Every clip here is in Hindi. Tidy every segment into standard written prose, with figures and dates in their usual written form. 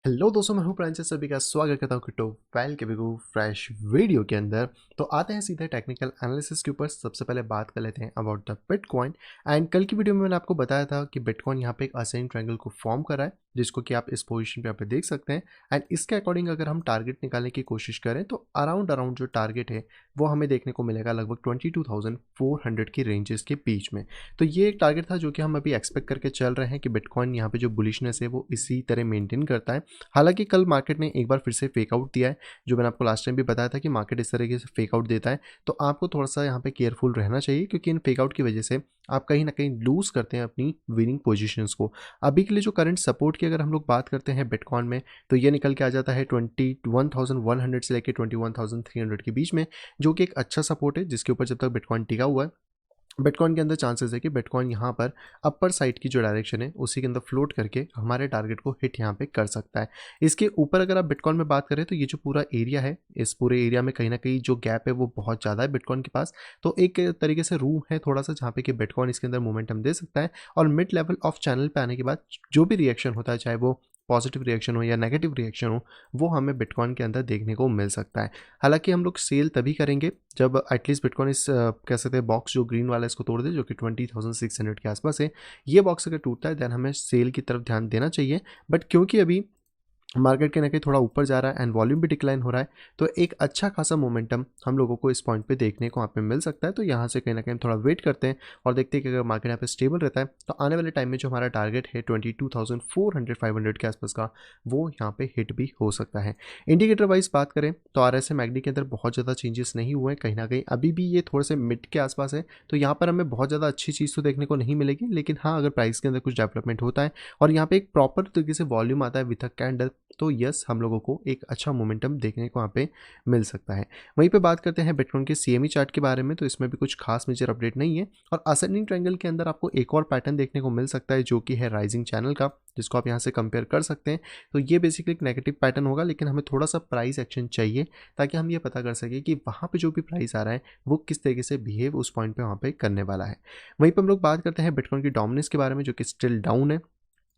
हेलो दोस्तों, मैं हूं प्रांजल। सभी का स्वागत करता हूं क्रिप्टो फाइल के बिगू फ्रेश वीडियो के अंदर। तो आते हैं सीधे टेक्निकल एनालिसिस के ऊपर। सबसे पहले बात कर लेते हैं अबाउट द बिटकॉइन। एंड कल की वीडियो में मैंने आपको बताया था कि बिटकॉइन यहां पे एक असेंडिंग ट्रायंगल को फॉर्म कर रहा है, जिसको कि आप इस पोजीशन पे यहाँ पे देख सकते हैं। एंड इसके अकॉर्डिंग अगर हम टारगेट निकालने की कोशिश करें तो अराउंड अराउंड जो टारगेट है वो हमें देखने को मिलेगा लगभग 22,400 की रेंजेस के बीच में। तो ये एक टारगेट था जो कि हम अभी एक्सपेक्ट करके चल रहे हैं कि बिटकॉइन यहाँ पे जो बुलिशनेस है वो इसी तरह मेंटेन करता है। हालांकि कल मार्केट ने एक बार फिर से फेक आउट दिया है, जो मैंने आपको लास्ट टाइम भी बताया था कि मार्केट इस तरीके से फेक आउट देता है। तो आपको थोड़ा सा यहाँ पे केयरफुल रहना चाहिए, क्योंकि इन फेक आउट की वजह से आप कहीं ना कहीं लूज करते हैं अपनी विनिंग पोजीशंस को। अभी के लिए जो करंट सपोर्ट की अगर हम लोग बात करते हैं बिटकॉइन में, तो ये निकल के आ जाता है 21,100 से लेकर 21,300 के बीच में, जो कि एक अच्छा सपोर्ट है जिसके ऊपर जब तक बिटकॉइन टिका हुआ है, बिटकॉइन के अंदर चांसेस है कि बिटकॉइन यहाँ पर अपर साइड की जो डायरेक्शन है उसी के अंदर फ्लोट करके हमारे टारगेट को हिट यहाँ पे कर सकता है। इसके ऊपर अगर आप बिटकॉइन में बात करें तो ये जो पूरा एरिया है, इस पूरे एरिया में कहीं ना कहीं जो गैप है वो बहुत ज़्यादा है बिटकॉइन के पास। तो एक तरीके से रूम है थोड़ा सा जहाँ पे कि बिटकॉइन इसके अंदर मोमेंटम दे सकता है। और मिड लेवल ऑफ चैनल पे आने के बाद जो भी रिएक्शन होता है, चाहे वो पॉजिटिव रिएक्शन हो या नेगेटिव रिएक्शन हो, वो हमें बिटकॉइन के अंदर देखने को मिल सकता है। हालांकि हम लोग सेल तभी करेंगे जब एटलीस्ट बिटकॉइन इस कह सकते हैं बॉक्स जो ग्रीन वाला इसको तोड़ दे, जो कि 20,600 के आसपास है। ये बॉक्स अगर टूटता है देन हमें सेल की तरफ ध्यान देना चाहिए। बट क्योंकि अभी मार्केट के ना कहीं थोड़ा ऊपर जा रहा है एंड वॉल्यूम भी डिक्लाइन हो रहा है, तो एक अच्छा खासा मोमेंटम हम लोगों को इस पॉइंट पे देखने को यहाँ पे मिल सकता है। तो यहाँ से कहीं ना कहीं हम थोड़ा वेट करते हैं और देखते हैं कि अगर मार्केट यहाँ पे स्टेबल रहता है तो आने वाले टाइम में जो हमारा टारगेट है 22,400 500 के आसपास का, वो यहाँ पे हिट भी हो सकता है। इंडिकेटर वाइज बात करें तो आर एस मैगडी के अंदर बहुत ज़्यादा चेंजेस नहीं हुए हैं, कहीं ना कहीं अभी भी ये थोड़े से मिड के आसपास है। तो यहाँ पर हमें बहुत ज़्यादा अच्छी चीज़ तो देखने को नहीं मिलेगी, लेकिन हाँ अगर प्राइस के अंदर कुछ डेवलपमेंट होता है और यहाँ पे एक प्रॉपर तरीके से वॉल्यूम आता है विथ अ कैंडल, तो यस हम लोगों को एक अच्छा मोमेंटम देखने को यहाँ पे मिल सकता है। वहीं पे बात करते हैं बिटकॉइन के सीएमई चार्ट के बारे में, तो इसमें भी कुछ खास मेजर अपडेट नहीं है। और असेंडिंग ट्रायंगल के अंदर आपको एक और पैटर्न देखने को मिल सकता है जो कि है राइजिंग चैनल का, जिसको आप यहाँ से कंपेयर कर सकते हैं। तो ये बेसिकली एक नेगेटिव पैटर्न होगा, लेकिन हमें थोड़ा सा प्राइस एक्शन चाहिए ताकि हम ये पता कर सकें कि वहाँ पे जो भी प्राइस आ रहा है वो किस तरीके से बिहेव उस पॉइंट पे वहाँ पे करने वाला है। वहीं पर हम लोग बात करते हैं बिटकॉइन की डोमिनेंस के बारे में, जो कि स्टिल डाउन है।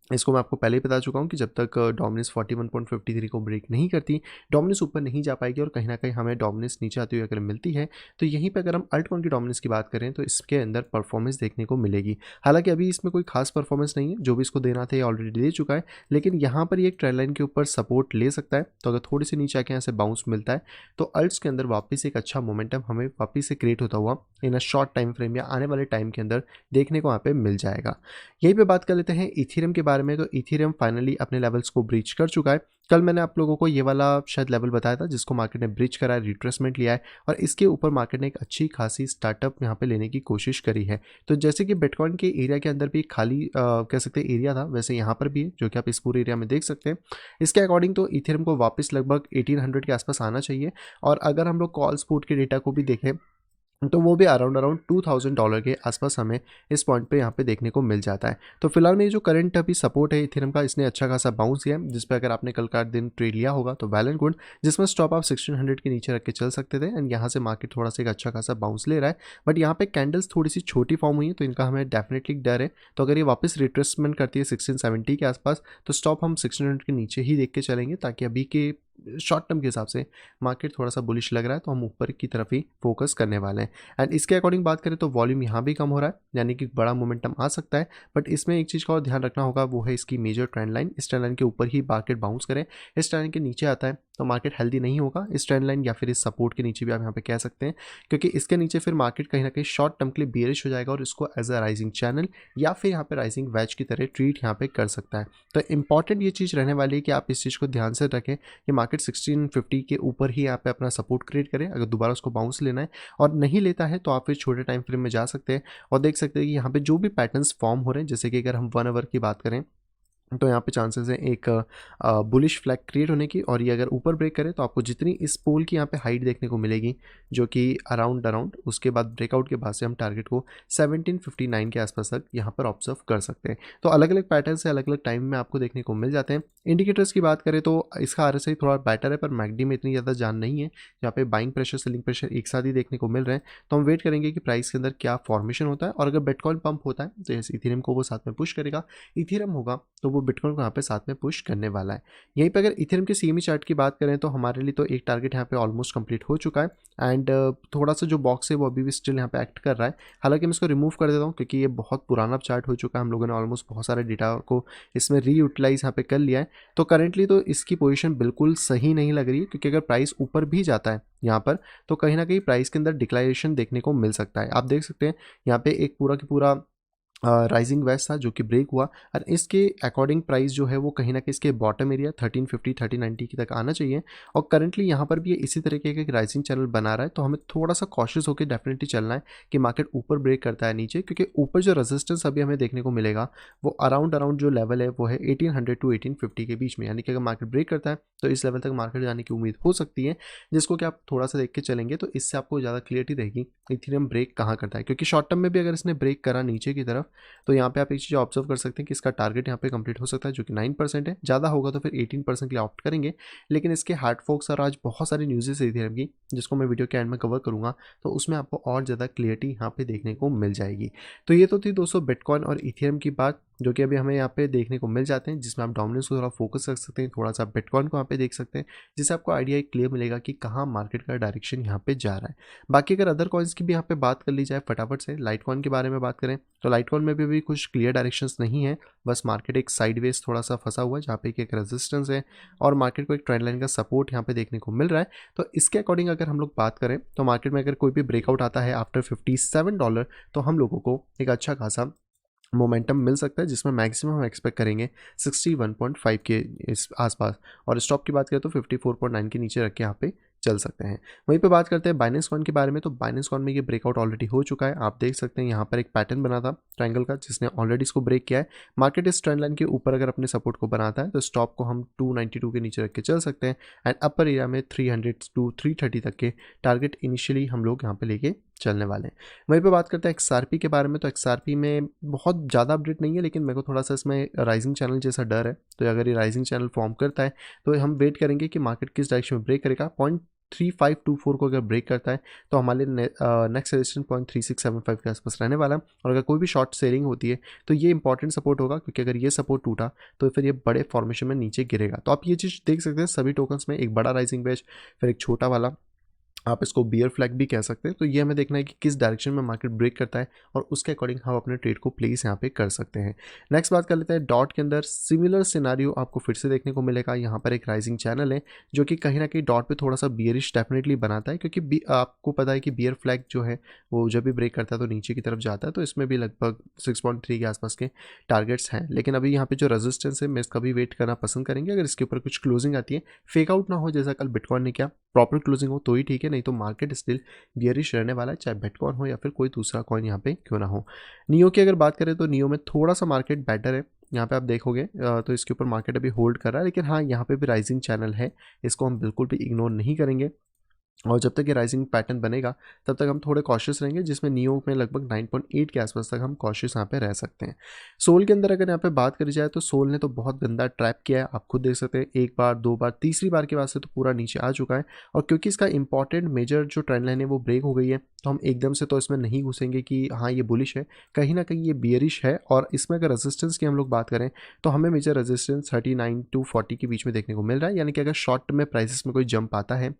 इसको मैं आपको पहले ही बता चुका हूँ कि जब तक डोमिनेंस 41.53 को ब्रेक नहीं करती, डोमिनेंस ऊपर नहीं जा पाएगी और कहीं ना कहीं हमें डोमिनेंस नीचे आती हुई अगर मिलती है, तो यहीं पे अगर हम अल्ट कॉइन की डोमिनेंस की बात करें तो इसके अंदर परफॉर्मेंस देखने को मिलेगी। हालांकि अभी इसमें कोई खास परफॉर्मेंस नहीं है, जो भी इसको देना था ये ऑलरेडी दे चुका है। लेकिन यहाँ पर ये एक ट्रेंड लाइन के ऊपर सपोर्ट ले सकता है, तो अगर थोड़ी सी नीचे आके यहाँ से बाउंस मिलता है तो अल्ट्स के अंदर वापस एक अच्छा मोमेंटम हमें वापस से क्रिएट होता हुआ इन अ शॉर्ट टाइम फ्रेम या आने वाले टाइम के अंदर देखने को यहाँ पे मिल जाएगा। यहीं पे बात कर लेते हैं इथेरियम के बारे में। तो इथेरियम फाइनली अपने लेवल्स को ब्रीच कर चुका है। कल मैंने आप लोगों को ये वाला शायद लेवल बताया था जिसको मार्केट ने ब्रीच करा है, रिट्रेसमेंट लिया है और इसके ऊपर मार्केट ने एक अच्छी खासी स्टार्टअप यहाँ पे लेने की कोशिश करी है। तो जैसे कि बिटकॉइन के एरिया के अंदर भी एक खाली कह सकते हैं एरिया था, वैसे यहाँ पर भी है, जो कि आप इस पूरे एरिया में देख सकते हैं। इसके अकॉर्डिंग तो इथेरियम को वापस लगभग 1800 के आसपास आना चाहिए। और अगर हम लोग कॉल स्पोर्ट के डेटा को भी देखें तो वो भी अराउंड अराउंड $2,000 के आसपास हमें इस पॉइंट पे यहाँ पे देखने को मिल जाता है। तो फिलहाल में ये जो करंट अभी सपोर्ट है इथेरियम का, इसने अच्छा खासा बाउंस दिया है, जिस पे अगर आपने कल का दिन ट्रेड लिया होगा तो वेल एंड गुड, जिसमें स्टॉप आप 1600 के नीचे रख के चल सकते थे। एंड यहाँ से मार्केट थोड़ा सा एक अच्छा खासा बाउंस ले रहा है, बट यहाँ पे कैंडल्स थोड़ी सी छोटी फॉर्म हुई है, तो इनका हमें डेफिनेटली डर है। तो अगर ये वापस रिट्रेसमेंट करती है 1670 के आसपास, तो स्टॉप हम 1600 के नीचे ही देख के चलेंगे, ताकि अभी के शॉर्ट टर्म के हिसाब से मार्केट थोड़ा सा बुलिश लग रहा है, तो हम ऊपर की तरफ ही फोकस करने वाले हैं। एंड इसके अकॉर्डिंग बात करें तो वॉल्यूम यहाँ भी कम हो रहा है, यानी कि बड़ा मोमेंटम आ सकता है। बट इसमें एक चीज़ का और ध्यान रखना होगा, वो है इसकी मेजर ट्रेंड लाइन। इस ट्रेंड लाइन के ऊपर ही मार्केट बाउंस करे, इस ट्रेंड लाइन के नीचे आता है तो मार्केट हेल्दी नहीं होगा। इस ट्रेंड लाइन या फिर इस सपोर्ट के नीचे भी आप यहाँ पे कह सकते हैं, क्योंकि इसके नीचे फिर मार्केट कहीं ना कहीं शॉर्ट टर्म के लिए बेरिश हो जाएगा और इसको एज अ राइजिंग चैनल या फिर यहाँ पे राइजिंग वेज की तरह ट्रीट यहाँ पे कर सकता है। तो इंपॉर्टेंट ये चीज़ रहने वाली है कि आप इस चीज़ को ध्यान से रखें कि मार्केट 1650 के ऊपर ही यहाँ पे अपना सपोर्ट क्रिएट करें अगर दोबारा उसको बाउंस लेना है। और नहीं लेता है तो आप फिर छोटे टाइम फ्रेम में जा सकते हैं और देख सकते हैं कि यहाँ पे जो भी पैटर्न्स फॉर्म हो रहे हैं, जैसे कि अगर हम 1 आवर की बात करें तो यहाँ पे चांसेस है एक बुलिश फ्लैग क्रिएट होने की। और ये अगर ऊपर ब्रेक करे तो आपको जितनी इस पोल की यहाँ पे हाइट देखने को मिलेगी, जो कि अराउंड अराउंड उसके बाद ब्रेकआउट के बाद से हम टारगेट को 1759 के आसपास तक यहाँ पर ऑब्जर्व कर सकते हैं। तो अलग अलग पैटर्न से अलग अलग टाइम में आपको देखने को मिल जाते हैं। इंडिकेटर्स की बात करें तो इसका आरएसआई थोड़ा बेटर है, पर मैकडी में इतनी ज़्यादा जान नहीं है। यहाँ पे बाइंग प्रेशर सेलिंग प्रेशर एक साथ ही देखने को मिल रहे हैं। तो हम वेट करेंगे कि प्राइस के अंदर क्या फॉर्मेशन होता है, और अगर बिटकॉइन पंप होता है तो इथेरियम को वो साथ में पुश करेगा। इथेरियम होगा तो वो बिटकॉइन को यहाँ पे साथ में पुश करने वाला है। यहीं पे अगर इथेरियम के सीएमई चार्ट की बात करें तो हमारे लिए तो एक टारगेट यहाँ पे ऑलमोस्ट कंप्लीट हो चुका है एंड थोड़ा सा जो बॉक्स है वो अभी भी स्टिल यहाँ पे एक्ट कर रहा है। हालांकि मैं इसको रिमूव कर देता हूँ क्योंकि ये बहुत पुराना चार्ट हो चुका है, हम लोगों ने ऑलमोस्ट बहुत सारे डेटा को इसमें रीयूटिलाइज यहाँ पे कर लिया है। तो करेंटली तो इसकी पोजीशन बिल्कुल सही नहीं लग रही है, क्योंकि अगर प्राइस ऊपर भी जाता है यहाँ पर तो कहीं ना कहीं प्राइस के अंदर डिक्लारेशन देखने को मिल सकता है। आप देख सकते हैं यहाँ पे एक पूरा की पूरा राइजिंग वेस्ट था जो कि ब्रेक हुआ और इसके अकॉर्डिंग प्राइस जो है वो कहीं ना कहीं इसके बॉटम एरिया 1350 1390 की तक आना चाहिए। और करंटली यहाँ पर भी ये इसी तरीके का एक राइजिंग चैनल बना रहा है, तो हमें थोड़ा सा कॉशियस होकर डेफिनेटली चलना है कि मार्केट ऊपर ब्रेक करता है नीचे, क्योंकि ऊपर जो रेजिस्टेंस अभी हमें देखने को मिलेगा वो अराउंड जो लेवल है वो है 1800 टू 1850 के बीच में। यानी कि अगर मार्केट ब्रेक करता है तो इस लेवल तक मार्केट जाने की उम्मीद हो सकती है, जिसको कि आप थोड़ा सा देख के चलेंगे तो इससे आपको ज़्यादा क्लियरिटी रहेगी इथेरियम ब्रेक कहाँ करता है। क्योंकि शॉर्ट टर्म में भी अगर इसने ब्रेक करा नीचे की तरफ तो यहाँ पे आप एक चीज़ ऑब्जर्व कर सकते हैं कि इसका टारगेट यहाँ पे कंप्लीट हो सकता है जो कि 9% है। ज़्यादा होगा तो फिर 18% के लिए ऑप्ट करेंगे। लेकिन इसके हार्ड फोक्स और आज बहुत सारी न्यूज़ेस है इथेरियम की जिसको मैं वीडियो के एंड में कवर करूँगा, तो उसमें आपको और ज़्यादा क्लियरिटी यहाँ पे देखने को मिल जाएगी। तो ये तो थी दोस्तों बिटकॉइन और इथेरियम की बात, जो कि अभी हमें यहाँ पे देखने को मिल जाते हैं, जिसमें आप डोमिनेंस को थोड़ा फोकस रख सकते हैं, थोड़ा सा बिटकॉइन को यहाँ पे देख सकते हैं, जिससे आपको आइडिया क्लियर मिलेगा कि कहाँ मार्केट का डायरेक्शन यहाँ पे जा रहा है। बाकी अगर अदर कॉइन्स की भी यहाँ पे बात कर ली जाए फटाफट से, लाइट कॉइन के बारे में बात करें तो लाइट कॉइन में भी कुछ क्लियर डायरेक्शंस नहीं है। बस मार्केट एक साइडवेज थोड़ा सा फंसा हुआ है जहाँ पे एक रेजिस्टेंस है और मार्केट को एक ट्रेंड लाइन का सपोर्ट यहाँ पे देखने को मिल रहा है। तो इसके अकॉर्डिंग अगर हम लोग बात करें तो मार्केट में अगर कोई भी ब्रेकआउट आता है आफ्टर $57 तो हम लोगों को एक अच्छा खासा मोमेंटम मिल सकता है, जिसमें मैक्सिमम हम एक्सपेक्ट करेंगे 61.5 के इस आसपास। और स्टॉप की बात करें तो 54.9 के नीचे रख के यहाँ पे चल सकते हैं। वहीं पे बात करते हैं बाइनेंस कॉइन के बारे में, तो बाइनेंस कॉइन में ये ब्रेकआउट ऑलरेडी हो चुका है। आप देख सकते हैं यहाँ पर एक पैटर्न बना था ट्रायंगल का जिसने ऑलरेडी इसको ब्रेक किया है। मार्केट इस ट्रेंड लाइन के ऊपर अगर अपने सपोर्ट को बनाता है तो स्टॉप को हम 292 के नीचे रख के चल सकते हैं एंड अपर एरिया में 300 टू 330 तक के टारगेट इनिशियली हम लोग यहाँ पे लेके चलने वाले हैं। वहीं पे बात करते हैं XRP के बारे में, तो XRP में बहुत ज़्यादा अपडेट नहीं है, लेकिन मेरे को थोड़ा सा इसमें राइजिंग चैनल जैसा डर है। तो अगर ये राइजिंग चैनल फॉर्म करता है तो हम वेट करेंगे कि मार्केट किस डायरेक्शन में ब्रेक करेगा। 0.3524 को अगर ब्रेक करता है तो हमारे नेक्स्ट रेजिस्टेंस 0.3675 के आसपास रहने वाला है। और अगर कोई भी शॉर्ट सेलिंग होती है तो ये इंपॉर्टेंट सपोर्ट होगा, क्योंकि अगर ये सपोर्ट टूटा तो फिर ये बड़े फॉर्मेशन में नीचे गिरेगा। तो आप ये चीज़ देख सकते हैं सभी टोकन्स में, एक बड़ा राइजिंग वेज फिर एक छोटा वाला, आप इसको बियर फ्लैग भी कह सकते हैं। तो ये हमें देखना है कि किस डायरेक्शन में मार्केट ब्रेक करता है और उसके अकॉर्डिंग हम अपने ट्रेड को प्लेस यहाँ पे कर सकते हैं। नेक्स्ट बात कर लेते हैं डॉट के अंदर। सिमिलर सिनारियो आपको फिर से देखने को मिलेगा। यहाँ पर एक राइजिंग चैनल है जो कि कहीं ना कहीं डॉट पे थोड़ा सा बियरिश डेफिनेटली बनाता है, क्योंकि आपको पता है कि बियर फ्लैग जो है वो जब भी ब्रेक करता है तो नीचे की तरफ जाता है। तो इसमें भी लगभग 6.3 के आसपास के टारगेट्स हैं। लेकिन अभी यहाँ पे जो रेजिस्टेंस है मैं इसका भी वेट करना पसंद करेंगे। अगर इसके ऊपर कुछ क्लोजिंग आती है, फेक आउट ना हो जैसा कल बिटकॉइन ने किया, प्रॉपर क्लोजिंग हो तो ही ठीक है, नहीं तो मार्केट स्टिल बियरिश रहने वाला है, चाहे बिटकॉइन हो या फिर कोई दूसरा कॉइन यहाँ पे क्यों ना हो। नियो की अगर बात करें तो नियो में थोड़ा सा मार्केट बेटर है। यहाँ पे आप देखोगे तो इसके ऊपर मार्केट अभी होल्ड कर रहा है, लेकिन हाँ यहाँ पे भी राइजिंग चैनल है, इसको हम बिल्कुल भी इग्नोर नहीं करेंगे। और जब तक ये राइजिंग पैटर्न बनेगा तब तक हम थोड़े कॉशियस रहेंगे, जिसमें नियो में लगभग 9.8 के आसपास तक हम कॉशियस यहाँ पे रह सकते हैं। सोल के अंदर अगर यहाँ पे बात करी जाए तो सोल ने तो बहुत गंदा ट्रैप किया है, आप खुद देख सकते हैं। एक बार, दो बार, तीसरी बार के बाद से तो पूरा नीचे आ चुका है। और क्योंकि इसका इंपॉर्टेंट मेजर जो ट्रेंड लाइन है वो ब्रेक हो गई है, तो हम एकदम से तो इसमें नहीं घुसेंगे कि हाँ ये बुलिश है, कहीं ना कहीं ये बियरिश है। और इसमें अगर रेजिस्टेंस की हम लोग बात करें तो हमें मेजर रेजिस्टेंस 39 टू 40 के बीच में देखने को मिल रहा है। यानी कि अगर शॉर्ट में प्राइसेस में कोई जंप आता है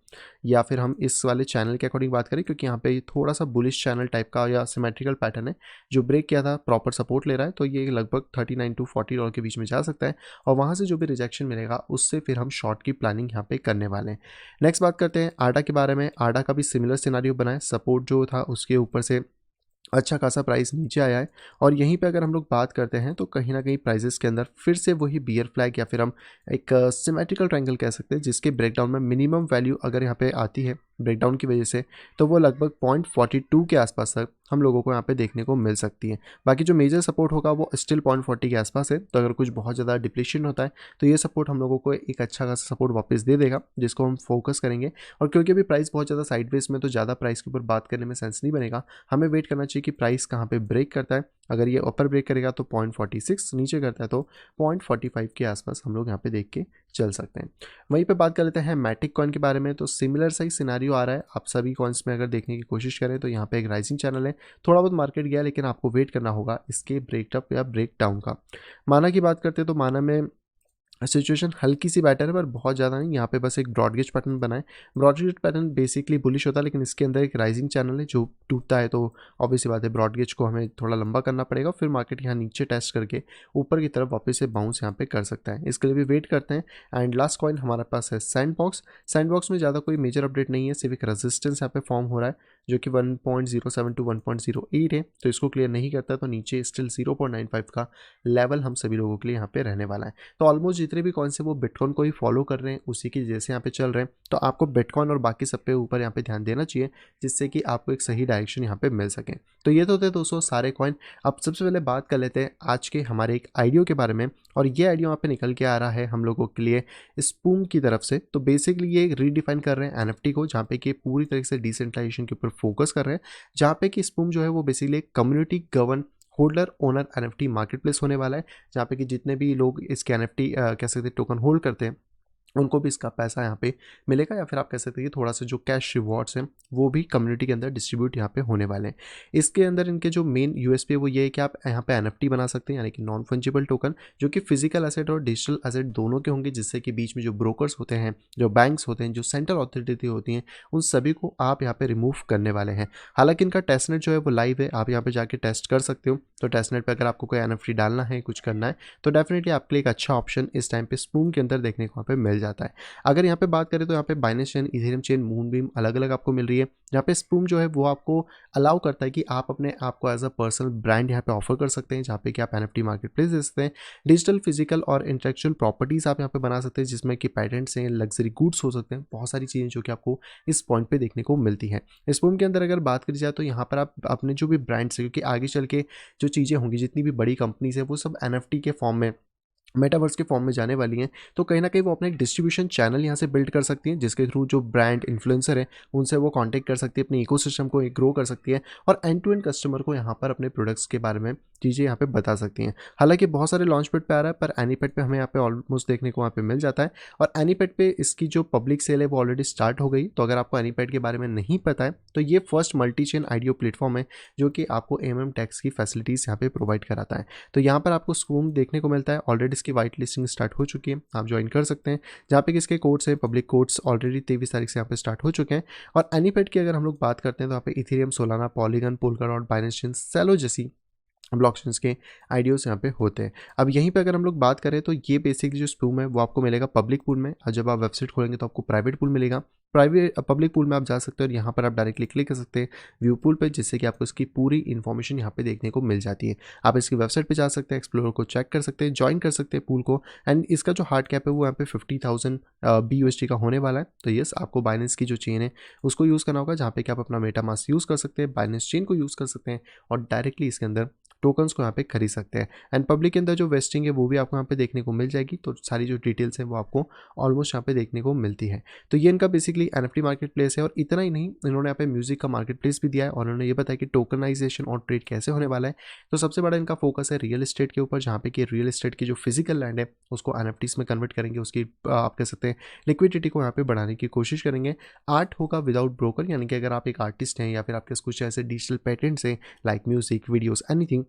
या फिर हम इस वाले चैनल के अकॉर्डिंग बात करें, क्योंकि यहाँ पे थोड़ा सा बुलिश चैनल टाइप का या सिमेट्रिकल पैटर्न है जो ब्रेक किया था, प्रॉपर सपोर्ट ले रहा है, तो ये लगभग 39 टू 40 डॉलर के बीच में जा सकता है। और वहाँ से जो भी रिजेक्शन मिलेगा उससे फिर हम शॉर्ट की प्लानिंग यहाँ पे करने वाले हैं। नेक्स्ट बात करते हैं आडा के बारे में। आडा का भी सिमिलर सिनारियो बना है, सपोर्ट जो था उसके ऊपर से अच्छा खासा प्राइस नीचे आया है। और यहीं पे अगर हम लोग बात करते हैं तो कहीं ना कहीं प्राइसेस के अंदर फिर से वही बियर फ्लैग या फिर हम एक सिमेट्रिकल ट्रायंगल कह सकते हैं, जिसके ब्रेकडाउन में मिनिमम वैल्यू अगर यहाँ पे आती है ब्रेकडाउन की वजह से तो वो लगभग 0.42 के आसपास तक हम लोगों को यहाँ पे देखने को मिल सकती है। बाकी जो मेजर सपोर्ट होगा वो स्टिल 0.40 के आसपास है। तो अगर कुछ बहुत ज़्यादा डिप्लेशन होता है तो ये सपोर्ट हम लोगों को एक अच्छा खासा सपोर्ट वापस दे देगा, जिसको हम फोकस करेंगे। और क्योंकि अभी प्राइस बहुत ज़्यादा साइडवेज में, तो ज़्यादा प्राइस के ऊपर बात करने में सेंस नहीं बनेगा। हमें वेट करना चाहिए कि प्राइस कहाँ पे ब्रेक करता है। अगर ये अपर ब्रेक करेगा तो 0.46, नीचे करता है तो 0.45 के आसपास हम लोग यहाँ पे देख के चल सकते हैं। वहीं पे बात कर लेते हैं मैटिक कॉइन के बारे में। तो सिमिलर सा ही सिनारियो आ रहा है। आप सभी कॉइन्स में अगर देखने की कोशिश करें तो यहाँ पे एक राइजिंग चैनल है हैं, थोड़ा बहुत मार्केट गया लेकिन आपको वेट करना होगा इसके ब्रेकअप या ब्रेक डाउन का। माना की बात करते हैं तो माना में सिचुएशन हल्की सी बेटर है पर बहुत ज़्यादा नहीं। यहाँ पे बस एक ब्रॉड गेज पैटर्न बना है। Broad gauge pattern basically bullish होता है लेकिन इसके अंदर एक राइजिंग चैनल है जो टूटता है, तो ऑब्वियसली बात है ब्रॉड गेज को हमें थोड़ा लंबा करना पड़ेगा, फिर मार्केट यहाँ नीचे टेस्ट करके ऊपर की तरफ वापस से बाउंस यहाँ पे कर सकता है। इसके लिए भी वेट करते हैं। एंड लास्ट कॉइन हमारे पास है सैंडबॉक्स। सैंडबॉक्स में ज़्यादा कोई मेजर अपडेट नहीं है, सिर्फ एक रेजिस्टेंस यहाँ पे फॉर्म हो रहा है जो कि 1.07 टू 1.08 है, तो इसको क्लियर नहीं करता तो नीचे स्टिल 0.95 का लेवल हम सभी लोगों के लिए यहाँ पे रहने वाला है। तो ऑलमोस्ट जितने भी कॉइन से वो बिटकॉइन को ही फॉलो कर रहे हैं, उसी की जैसे यहाँ पे चल रहे हैं, तो आपको बिटकॉइन और बाकी सब पे ऊपर यहाँ पे ध्यान देना चाहिए जिससे कि आपको एक सही डायरेक्शन यहाँ पे मिल सके। तो ये तो थे दोस्तों सारे कॉइन। अब सबसे पहले बात कर लेते हैं आज के हमारे एक आइडियो के बारे में, और ये आइडियो यहाँ पे निकल के आ रहा है हम लोगों के लिए स्पूम की तरफ से। तो बेसिकली ये रीडिफाइन कर रहे हैं एनएफटी को, जहाँ पे कि पूरी तरह से डिसेंट्रलाइजेशन के ऊपर फोकस कर रहे हैं, जहाँ पे कि स्पूम जो है वो basically community govern holder owner NFT market place होने वाला है, जहाँ पे कि जितने भी लोग इसके एनएफटी कह सकते हैं टोकन होल्ड करते हैं उनको भी इसका पैसा यहाँ पे मिलेगा, या फिर आप कह सकते हैं कि थोड़ा सा जो कैश रिवॉर्ड्स हैं वो भी कम्युनिटी के अंदर डिस्ट्रीब्यूट यहाँ पे होने वाले हैं। इसके अंदर इनके जो मेन यूएसपी है वो ये है कि आप यहाँ पे एनएफटी बना सकते हैं, यानी कि नॉन फंजिबल टोकन, जो कि फिजिकल एसेट और डिजिटल एसेट दोनों के होंगे, जिससे कि बीच में जो ब्रोकर्स होते हैं, जो बैंक्स होते हैं, जो सेंट्रल अथॉरिटी होती हैं, उन सभी को आप यहाँ पे रिमूव करने वाले हैं। हालांकि इनका टेस्टनेट जो है वो लाइव है, आप यहाँ पे जाके टेस्ट कर सकते हो। तो टेस्टनेट पर अगर आपको कोई एनएफटी डालना है, कुछ करना है, तो डेफिनेटली आपके लिए एक अच्छा ऑप्शन इस टाइम पे स्पूम के अंदर देखने को वहाँ पे मिल जाता है। अगर यहाँ पे बात करें तो यहाँ पे बाइनेंस चेन, इथेरियम चेन, मूनबीम अलग अलग आपको मिल रही है। यहाँ पे स्पूम जो है वो आपको अलाउ करता है कि आप अपने आप को एज अ पर्सनल ब्रांड यहाँ पे ऑफर कर सकते हैं, जहाँ पे कि आप एनएफटी मार्केट प्लेस दे सकते हैं। डिजिटल, फिजिकल और इंटेलेक्चुअल प्रॉपर्टीज आप यहाँ पे बना सकते हैं, जिसमें कि पैटेंट्स हैं, लग्जरी गुड्स हो सकते हैं, बहुत सारी चीज़ें जो कि आपको इस पॉइंट पे देखने को मिलती है। स्पूम के अंदर अगर बात करी जाए तो यहाँ पर आप अपने जो भी ब्रांड्स है, क्योंकि आगे चल के जो चीज़ें होंगी, जितनी भी बड़ी कंपनीज है वो सब एनएफटी के फॉर्म में, मेटावर्स के फॉर्म में जाने वाली हैं, तो कहीं ना कहीं वो अपना एक डिस्ट्रीब्यूशन चैनल यहाँ से बिल्ड कर सकती हैं, जिसके थ्रू जो ब्रांड इन्फ्लुएंसर है उनसे वो कांटेक्ट कर सकती है, अपने इकोसिस्टम को ग्रो कर सकती है, और एंड टू एंड कस्टमर को यहाँ पर अपने प्रोडक्ट्स के बारे में चीज़ें यहाँ पे बता सकती हैं। हालांकि बहुत सारे लॉन्च पैड पे आ रहा है, पर एनीपैड पे हमें यहाँ पे ऑलमोस्ट देखने को वहाँ पे मिल जाता है, और एनीपैड पे इसकी जो पब्लिक सेल है वो ऑलरेडी स्टार्ट हो गई। तो अगर आपको एनीपैड के बारे में नहीं पता है तो ये first multi chain IDO platform है जो कि आपको एमएम टैक्स की फैसिलिटीज़ यहाँ पे प्रोवाइड कराता है। तो यहाँ पर आपको स्पूम देखने को मिलता है, ऑलरेडी इसकी वाइट लिस्टिंग स्टार्ट हो चुकी है, आप ज्वाइन कर सकते हैं, जहाँ पे किसके कोर्स है, पब्लिक कोर्स ऑलरेडी 23 तारीख से यहाँ पे स्टार्ट हो चुके हैं। और एनीपैड की अगर हम लोग बात करते हैं तो यहाँ पे Ethereum, Solana, Polygon, Polkadot, Binance chain, Celo जैसी ब्लॉकचेन्स के आइडियोज यहाँ पे होते हैं। अब यहीं पे अगर हम लोग बात करें तो ये बेसिक जो स्पूम है वो आपको मिलेगा पब्लिक पूल में, और जब आप वेबसाइट खोलेंगे तो आपको प्राइवेट पूल मिलेगा। प्राइवेट पब्लिक पूल में आप जा सकते हो और यहाँ पर आप डायरेक्टली क्लिक कर सकते हैं व्यू पूल पे, जिससे कि आपको इसकी पूरी इन्फॉर्मेशन यहाँ पे देखने को मिल जाती है। आप इसकी वेबसाइट पे जा सकते हैं, एक्सप्लोर को चेक कर सकते हैं, ज्वाइन कर सकते हैं पूल को। एंड इसका जो हार्ड कैप है वो यहाँ पे 50,000 BUSD का होने वाला है। तो यस, आपको बाइनेंस की जो चेन है उसको यूज़ करना होगा, जहाँ पे कि आप अपना मेटामास्क यूज़ कर सकते हैं, बाइनेंस चेन को यूज़ कर सकते हैं, और डायरेक्टली इसके अंदर टोकन्स को यहाँ पे खरीद सकते हैं। एंड पब्लिक के अंदर जो वेस्टिंग है वो भी आपको यहाँ पे देखने को मिल जाएगी। तो सारी जो डिटेल्स है वो आपको ऑलमोस्ट यहाँ पे देखने को मिलती है। तो ये इनका बेसिकली एनएफटी मार्केट प्लेस है, और इतना ही नहीं, इन्होंने यहाँ पे म्यूजिक का मार्केट प्लेस भी दिया है, और उन्होंने ये बताया कि टोकनाइजेशन और ट्रेड कैसे होने वाला है। तो सबसे बड़ा इनका फोकस है रियल एस्टेट के ऊपर, जहाँ पे कि रियल एस्टेट की जो फिजिकल लैंड है उसको एनएफटीज में कन्वर्ट करेंगे, उसकी आप कह सकते हैं लिक्विडिटी को यहाँ पे बढ़ाने की कोशिश करेंगे। आर्ट होगा विदाउट ब्रोकर, यानी कि अगर आप एक आर्टिस्ट हैं या फिर आपके कुछ ऐसे डिजिटल पेटेंट्स हैं लाइक म्यूजिक, वीडियोस, एनीथिंग,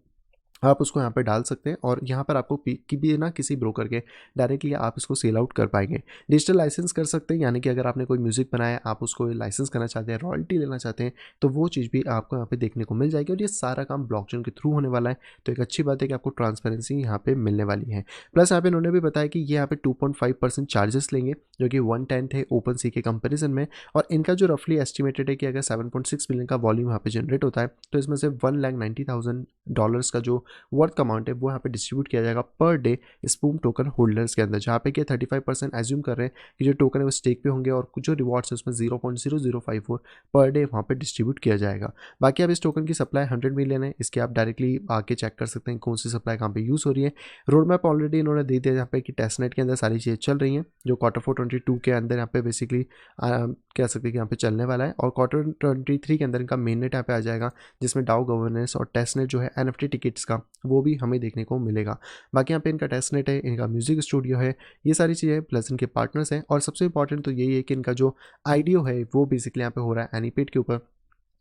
आप उसको यहाँ पे डाल सकते हैं, और यहाँ पर आपको कि भी ना किसी ब्रोकर के डायरेक्टली आप इसको सेल आउट कर पाएंगे। डिजिटल लाइसेंस कर सकते हैं, यानी कि अगर आपने कोई म्यूज़िक बनाया, आप उसको लाइसेंस करना चाहते हैं, रॉयल्टी लेना चाहते हैं, तो वो चीज़ भी आपको यहाँ पे देखने को मिल जाएगी, और ये सारा काम ब्लॉकचेन के थ्रू होने वाला है। तो एक अच्छी बात है कि आपको ट्रांसपेरेंसी यहाँ पे मिलने वाली है। प्लस यहाँ पे उन्होंने भी बताया कि ये यहाँ पे 2.5% चार्जेस लेंगे, जो कि 1/10 है ओपन सी के कंपेरिजन में। और इनका जो रफली एस्टिमेटेड है कि अगर 7.6 मिलियन का वॉल्यूम यहाँ पे जनरेट होता है, तो इसमें से $1,90,000 का जो वर्थ का अमाउंट है वो यहाँ पे डिस्ट्रीब्यूट किया जाएगा पर डे स्पूम टोकन होल्डर्स के अंदर, जहाँ पे कि 35% एज्यूम कर रहे हैं कि जो टोकन है वो स्टेक पे होंगे, और कुछ जो रिवॉर्ड्स है उसमें 0.0054 पर डे वहाँ पे डिस्ट्रीब्यूट किया जाएगा। बाकी अब इस टोकन की सप्लाई 100 मिलियन है, इसके आप डायरेक्टली आके चेक कर सकते हैं कौन सी सप्लाई कहाँ पे यूज़ हो रही है। रोड मैप ऑलरेडी इन्होंने दे दिया, यहाँ पे कि टेस्टनेट के अंदर सारी चीज़ें चल रही हैं, जो Q4 22 के अंदर यहाँ पे बेसिकली कह सकते हैं कि यहाँ पे चलने वाला है, और Q23 के अंदर इनका मेन नेट यहाँ पे आ जाएगा, जिसमें डाउ गवर्नेंस और टेस्टनेट जो है एनएफटी टिकट्स का वो भी हमें देखने को मिलेगा। बाकी यहाँ पे इनका टेस्टनेट है, इनका म्यूजिक स्टूडियो है, ये सारी चीज़ें प्लस इनके पार्टनर्स हैं, और सबसे इंपॉर्टेंट तो यही है कि इनका जो आईडीओ है वो बेसिकली यहाँ पे हो रहा है एनीपेड के ऊपर,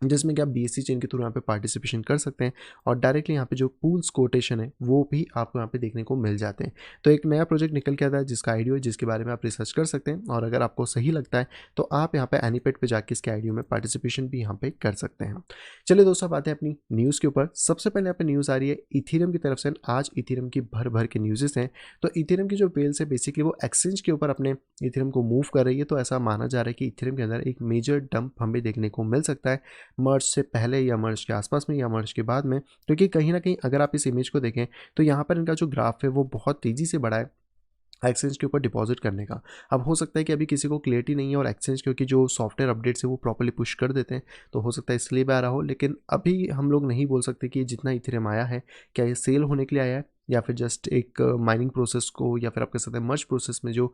जिसमें कि आप बीएससी चेन के थ्रू यहाँ पे पार्टिसिपेशन कर सकते हैं और डायरेक्टली यहाँ पे जो पूल्स कोटेशन है वो भी आपको यहाँ पे देखने को मिल जाते हैं। तो एक नया प्रोजेक्ट निकल के आता है जिसका आईडीओ है, जिसके बारे में आप रिसर्च कर सकते हैं और अगर आपको सही लगता है तो आप यहाँ पे एनीपेड पे जाके इसके आईडीओ में पार्टिसिपेशन भी यहाँ पे कर सकते हैं। चलिए दोस्तों, अब आते हैं अपनी न्यूज़ के ऊपर। सबसे पहले यहाँ पे न्यूज़ आ रही है इथेरियम की तरफ से। आज इथेरियम की भर भर के न्यूज़ेस हैं। तो इथेरियम की जो वेल्स है बेसिकली वो एक्सचेंज के ऊपर अपने इथेरियम को मूव कर रही है। तो ऐसा माना जा रहा है कि इथेरियम के अंदर एक मेजर डंप हमें देखने को मिल सकता है मर्ज से पहले या मर्ज के आसपास में या मर्ज के बाद में, क्योंकि कहीं ना कहीं अगर आप इस इमेज को देखें तो यहाँ पर इनका जो ग्राफ है वो बहुत तेज़ी से बढ़ा है एक्सचेंज के ऊपर डिपॉजिट करने का। अब हो सकता है कि अभी किसी को क्लियरिटी नहीं है और एक्सचेंज क्योंकि जो सॉफ्टवेयर अपडेट्स है वो प्रॉपर्ली पुश कर देते हैं, तो हो सकता है इसलिए भी आ रहा हो। लेकिन अभी हम लोग नहीं बोल सकते कि जितना इथेरियम आया है क्या ये सेल होने के लिए आया है या फिर जस्ट एक माइनिंग प्रोसेस को या फिर आप कह सकते हैं मर्ज प्रोसेस में जो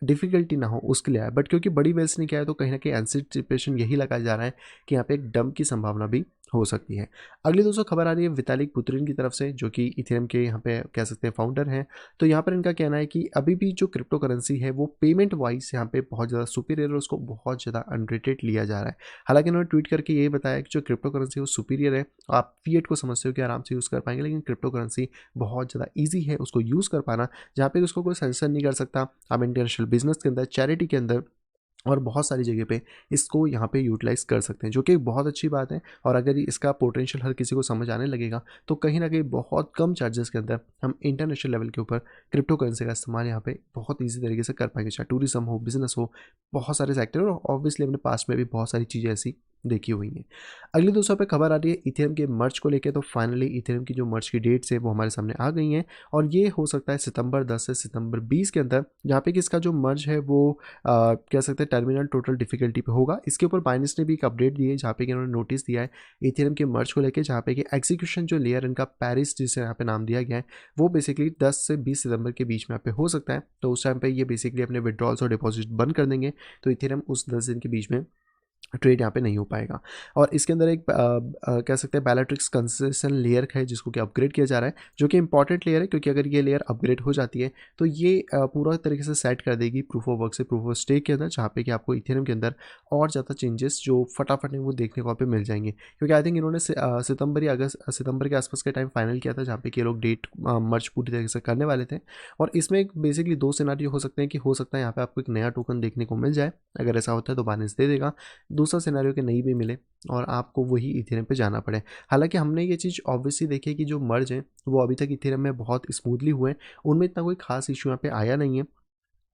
डिफिकल्टी ना हो उसके लिए आया। बट क्योंकि बड़ी वेल्स ने किया है तो कहीं ना कहीं एंटिसिपेशन यही लगाया जा रहा है कि यहाँ पे एक डंप की संभावना भी हो सकती है। अगली दोस्तों खबर आ रही है वितालिक बुतेरिन की तरफ से, जो कि इथेरियम के यहाँ पे कह सकते हैं फाउंडर हैं। तो यहाँ पर इनका कहना है कि अभी भी जो क्रिप्टो करेंसी है वो पेमेंट वाइज यहाँ पे बहुत ज़्यादा सुपीरियर है, उसको बहुत ज़्यादा अनरेटेड लिया जा रहा है। हालांकि उन्होंने ट्वीट करके ये बताया कि जो क्रिप्टो करेंसी है वो सुपीरियर है, आप फिएट को समझते हो कि आराम से यूज़ कर पाएंगे, लेकिन क्रिप्टो करेंसी बहुत ज़्यादा ईजी है उसको यूज़ कर पाना, जहाँ पे उसको कोई सेंसर नहीं कर सकता। आप इंटरनेशनल बिजनेस के अंदर, चैरिटी के अंदर और बहुत सारी जगह पे इसको यहाँ पे यूटिलाइज़ कर सकते हैं, जो कि एक बहुत अच्छी बात है। और अगर इसका पोटेंशियल हर किसी को समझ आने लगेगा तो कहीं ना कहीं बहुत कम चार्जेस के अंदर हम इंटरनेशनल लेवल के ऊपर क्रिप्टो करेंसी का इस्तेमाल यहाँ पे बहुत ईजी तरीके से कर पाएंगे, चाहे टूरिज्म हो, बिजनेस हो, बहुत सारे सेक्टर। और ऑब्वियसली अपने पास में भी बहुत सारी चीज़ें ऐसी देखी हुई हैं। अगली दोस्तों पे खबर आ रही है इथेरियम के मर्ज को लेकर। तो फाइनली इथेरियम की जो मर्ज की डेट्स है वो हमारे सामने आ गई हैं और ये हो सकता है सितंबर 10 से सितंबर 20 के अंदर, जहाँ पे कि इसका जो मर्ज है वो कह सकते हैं टर्मिनल टोटल डिफिकल्टी पे होगा। इसके ऊपर बाइनेंस ने भी एक अपडेट दी है जहाँ पे कि इन्होंने नोटिस दिया है इथेरियम के मर्ज को लेकर, जहाँ पे कि एग्जीक्यूशन जो लेयर इनका पेरिस जिसे यहाँ पे नाम दिया गया है वो बेसिकली 10 से 20 सितंबर के बीच में यहाँ पे हो सकता है। तो उस टाइम पे ये बेसिकली अपने विड्रॉल्स और डिपॉजिट बंद कर देंगे, तो इथेरियम उस 10 दिन के बीच में ट्रेड यहाँ पे नहीं हो पाएगा। और इसके अंदर एक कह सकते हैं बैलेट्रिक्स कंसेशन लेयर है जिसको कि अपग्रेड किया जा रहा है, जो कि इंपॉर्टेंट लेयर है, क्योंकि अगर ये लेयर अपग्रेड हो जाती है तो ये पूरा तरीके से सेट कर देगी प्रूफ ऑफ वर्क से प्रूफ ऑफ स्टेक के अंदर, जहाँ पे कि आपको इथेरियम के अंदर और ज़्यादा चेंजेस जो फटाफट है वो देखने को यहाँ पे मिल जाएंगे। क्योंकि आई थिंक इन्होंने सितंबर या अगस्त सितंबर के आसपास का टाइम फाइनल किया था, जहाँ पे कि ये लोग डेट मर्ज पूरी तरीके से करने वाले थे। और इसमें बेसिकली दो सिनारियो हो सकते हैं कि हो सकता है यहाँ पे आपको एक नया टोकन देखने को मिल जाए, अगर ऐसा होता है तो बाइनेंस दे देगा। दूसरा सिनेरियो कि नहीं भी मिले और आपको वही इथेरियम पे जाना पड़े। हालांकि हमने ये चीज़ ऑब्वियसली देखी है कि जो मर्ज हैं वो अभी तक इथेरियम में बहुत स्मूथली हुए हैं, उनमें इतना कोई खास इशू यहाँ पे आया नहीं है।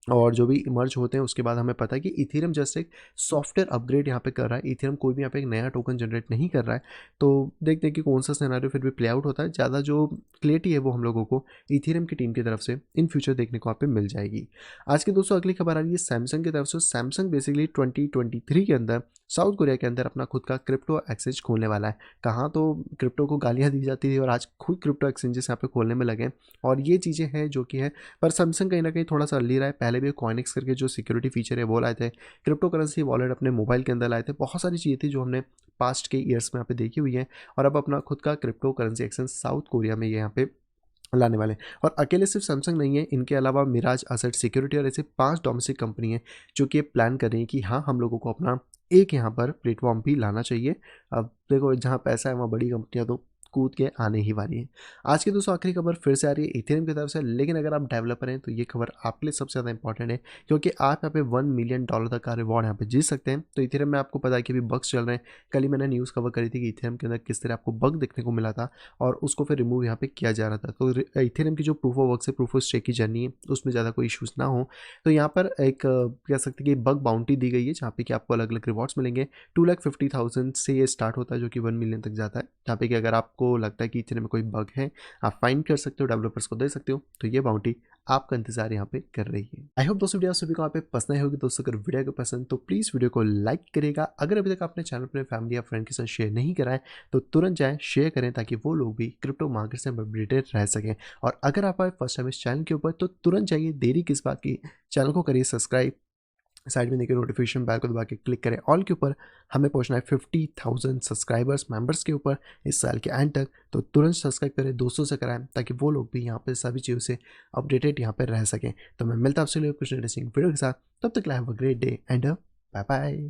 और जो भी इमर्ज होते हैं उसके बाद हमें पता है कि इथेरियम जस्ट एक सॉफ्टवेयर अपग्रेड यहाँ पे कर रहा है, इथेरियम कोई भी यहाँ पे एक नया टोकन जनरेट नहीं कर रहा है। तो देखते हैं कि कौन सा सिनेरियो फिर भी प्ले आउट होता है। ज़्यादा जो क्लियरिटी है वो हम लोगों को इथेरियम की टीम की तरफ से इन फ्यूचर देखने को यहाँ पे मिल जाएगी। आज की दोस्तों अगली खबर आ रही है सैमसंग की तरफ से। सैमसंग बेसिकली 2023 के अंदर साउथ कोरिया के अंदर अपना खुद का क्रिप्टो एक्सचेंज खोलने वाला है। कहाँ तो क्रिप्टो को गालियाँ दी जाती थी और आज खुद क्रिप्टो एक्सचेंजेस यहाँ पे खोलने में लगे हैं। और ये चीज़ें हैं जो कि है, पर सैमसंग कहीं ना कहीं थोड़ा सा अर्ली रहा है। पहले भी कॉइनिक्स करके जो सिक्योरिटी फीचर है वो लाए थे, क्रिप्टो करेंसी वॉलेट अपने मोबाइल के अंदर लाए थे, बहुत सारी चीज़ें थी जो हमने पास्ट के ईयर्स में यहाँ पे देखी हुई है। और अब अपना खुद का crypto currency exchange south Korea में ये यहाँ पे लाने वाले हैं। और अकेले सिर्फ सैमसंग नहीं है, इनके अलावा मिराज असेट सिक्योरिटी और ऐसे 5 डोमेस्टिक कंपनी हैं जो कि प्लान कर रही हैं कि हाँ, हम लोगों को अपना एक यहाँ पर प्लेटफॉर्म भी लाना चाहिए। अब देखो जहाँ पैसा है वहाँ बड़ी कंपनियाँ तो कूद के आने ही वाली हैं। आज की दोस्तों आखिरी खबर फिर से आ रही है इथेरियम की तरफ से, लेकिन अगर आप डेवलपर हैं तो ये खबर आपके लिए सबसे ज़्यादा इंपॉर्टेंट है, क्योंकि आप यहाँ पे $1 मिलियन तक का रिवॉर्ड यहाँ पे जीत सकते हैं। तो इथेरियम में आपको पता है कि अभी बग्स चल रहे हैं। कल ही मैंने न्यूज़ कवर करी थी कि इथेरियम के अंदर किस तरह आपको बग देखने को मिला था और उसको फिर रिमूव यहाँ पे किया जा रहा था। तो इथेरियम की जो प्रूफ ऑफ वर्क से प्रूफ ऑफ स्टेक की जर्नी है उसमें ज़्यादा कोई इशूज़ ना हो, तो यहाँ पर एक कह सकते हैं कि बग बाउंटी दी गई है, जहाँ पे कि आपको अलग अलग रिवॉर्ड्स मिलेंगे। 2,50,000 से ये स्टार्ट होता है, जो कि 1 मिलियन तक जाता है। जहाँ पे कि अगर आपको लगता है कि इतने में कोई बग है, आप फाइंड कर सकते हो, डेवलपर्स को दे सकते हो, तो ये बाउंटी आपका इंतजार यहाँ पे कर रही है। आई होप दोस्तों वीडियो सभी को यहाँ पे पसंद आई होगी। दोस्तों अगर वीडियो को पसंद तो प्लीज़ वीडियो को लाइक करेगा। अगर अभी तक आपने चैनल अपने फैमिली या फ्रेंड के साथ शेयर नहीं करा है तो तुरंत जाएं, शेयर करें, ताकि वो लोग भी क्रिप्टो मार्केट से अपडेटेड रह सकें। और अगर आप आए फर्स्ट टाइम इस चैनल के ऊपर तो तुरंत जाइए, देरी किस बात की, चैनल को करिए सब्सक्राइब, साइड में देखिए नोटिफिकेशन बेल को दबा के क्लिक करें ऑल के ऊपर। हमें पहुंचना है 50,000 सब्सक्राइबर्स मेंबर्स के ऊपर इस साल के एंड तक। तो तुरंत सब्सक्राइब करें, दोस्तों से कराएं, ताकि वो लोग भी यहाँ पे सभी चीज़ों से अपडेटेड यहाँ पर रह सकें। तो मैं मिलता हूँ आपसे कुछ इंटरेस्टिंग वीडियो के साथ, तब तक have a great day and bye bye.